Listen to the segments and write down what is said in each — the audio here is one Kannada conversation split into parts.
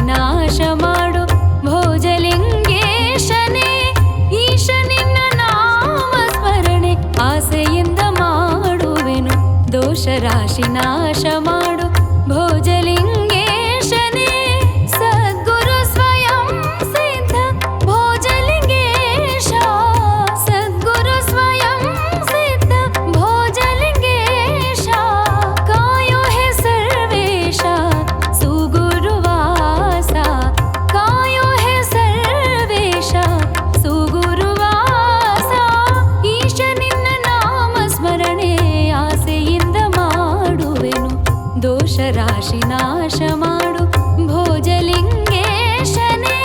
ನಾಶ ಮಾಡು ಭೋಜಲಿಂಗೇಶನೇ. ಈಶ ನಿನ್ನ ನಾಮ ಸ್ಮರಣೆ ಆಸೆಯಿಂದ ಮಾಡುವೆನು, ದೋಷ ರಾಶಿ ನಾಶ ಮಾಡು ಭೋಜಲಿಂಗೇಶನೇ. ಸದ್ಗುರು ಸ್ವಯಂ ಸಿದ್ಧ ಭೋಜಲಿಂಗೇಶ, ಸದ್ಗುರು ಸ್ವಯಂ ಸಿದ್ಧ ಭೋಜಲಿಂಗೇಶ. ಕಾಯೋ ಹೇ ಸರ್ವೇಶ ಸುಗುರುವಾಸ, ಕಾಯೋ ಹೇ ಸರ್ವೇಶ ಸುಗುರುವಾಸ. ಈಶ ನಿನ್ನ ನಾಮ ಸ್ಮರಣೆ ಆಸೆಯಿಂದ ಮಾಡುವೆನು, ದೋಷ ರಾಶಿ ನಾಶ ಮಾಡು ಭೋಜಲಿಂಗೇಶನೇ.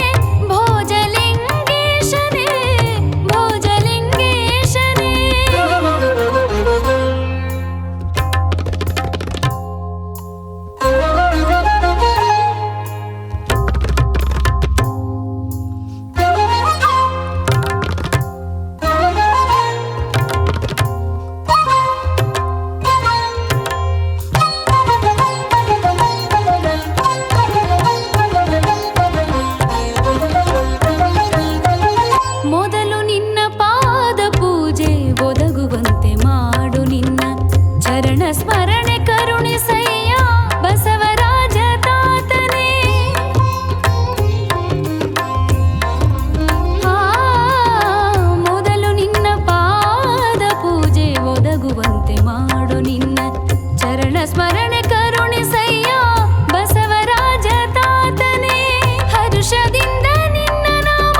ಭೋಜಲಿಂಗೇಶನೇ, ಭೋಜಲಿಂಗೇಶನೇ. ಮೊದಲು ನಿನ್ನ ಪಾದ ಪೂಜೆ ಒದಗುವಂತೆ ಮಾಡು, ನಿನ್ನ ಚರಣ ಸ್ಮರಣೆ ಕರುಣಿಸಯ್ಯ ಬಸವರಾಜ ತಾತನೇ. ಮೊದಲು ನಿನ್ನ ಪಾದ ಪೂಜೆ ಒದಗುವಂತೆ ಮಾಡು, ನಿನ್ನ ಚರಣ ಸ್ಮರಣೆ ಕರುಣಿಸಯ್ಯ ಬಸವರಾಜ ತಾತನೇ. ಹರುಷದಿಂದ ನಿನ್ನ ನಾಮ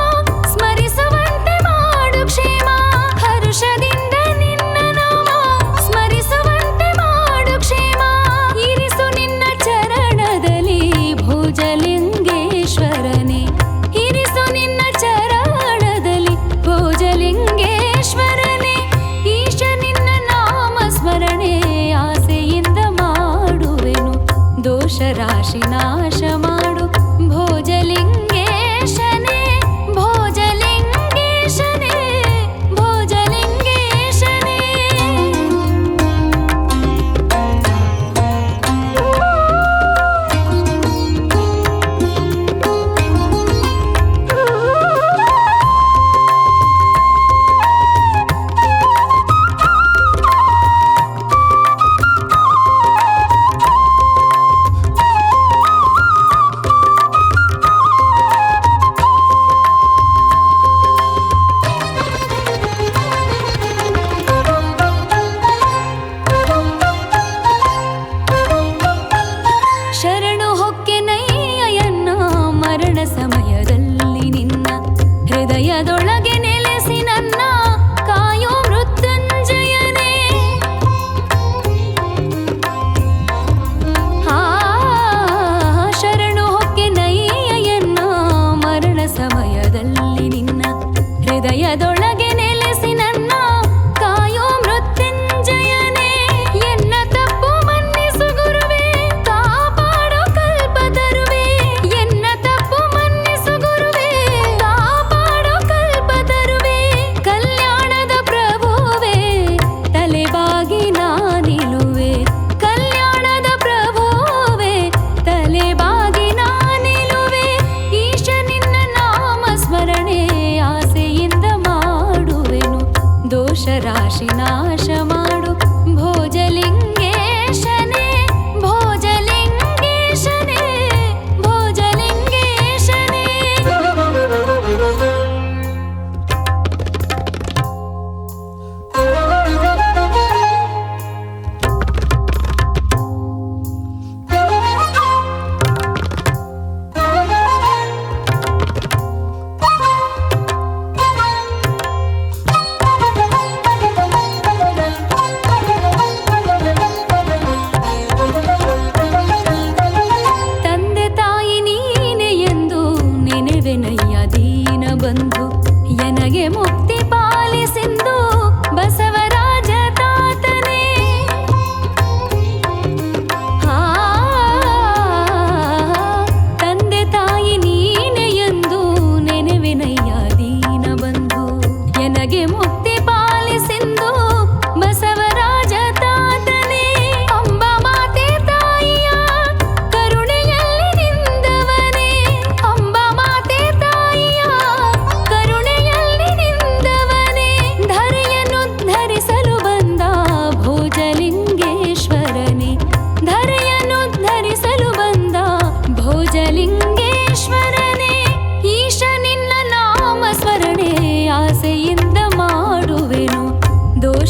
ಸ್ಮರಿಸುವಂತೆ ಮಾಡು ಕ್ಷೇಮ, ಹರುಷದಿಂದ ನಿನ್ನ ನಾಮ ಸ್ಮರಿಸುವಂತೆ ಮಾಡು ಕ್ಷೇಮ. ಇರಿಸು ನಿನ್ನ ಚರಣದಲ್ಲಿ ಭೋಜಲಿಂಗೇಶ್ವರನೇ, ಇರಿಸು ನಿನ್ನ ಚರಣದಲ್ಲಿ ಭೋಜಲಿಂಗೇಶ್ವರನೇ. ಈಶ ನಿನ್ನ ನಾಮ ಸ್ಮರಣೆ ಆಸೆಯಿಂದ ಮಾಡುವೆನು, ದೋಷ ರಾಶಿ ನಾಶ ಮಾಡು ಭೋಜಲಿಂಗೇಶನೇ. ಭೋಜಲಿಂಗೇಶನೇ, ಭೋಜಲಿಂಗೇಶನೇ. ಶರಣು ಹೊಕ್ಕೆನಯ್ಯನ ಮರಣ ಸಮಯದಲ್ಲಿ ನಿನ್ನ ಹೃದಯದೊಳಗೆ ನೆಲೆಸಿ ನನ್ನ ಕಾಯೋ ಮೃತ್ಯುಂಜಯನೇ. ಶರಣು ಹೊಕ್ಕೆನಯ್ಯನ ಮರಣ ಸಮಯದಲ್ಲಿ ನಿನ್ನ ಹೃದಯದೊಳಗೆ ನೆಲೆಸಿ ನನ್ನ ಕಾಯೋ ಮೃತ್ಯುಂಜಯನೇ. ಎನ್ನ ತಪ್ಪು ಮನ್ನಿಸು ಗುರುವೇ, ಕಾಪಾಡೋ ಕಲ್ಪತರುವೇ. ಎನ್ನ ತಪ್ಪು ಮನ್ನಿಸು ಗುರುವೇ, ಕಾಪಾಡೋ ಕಲ್ಪ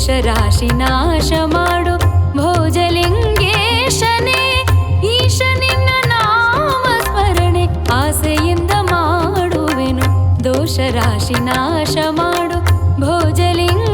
ದೋಷ ರಾಶಿ ನಾಶ ಮಾಡು ಭೋಜಲಿಂಗೇಶನೇ. ಈಶ ನಿನ್ನ ನಾಮ ಸ್ಮರಣೆ ಆಸೆಯಿಂದ ಮಾಡುವೆನು. ದೋಷ ರಾಶಿ ನಾಶ ಮಾಡು ಭೋಜಲಿಂಗ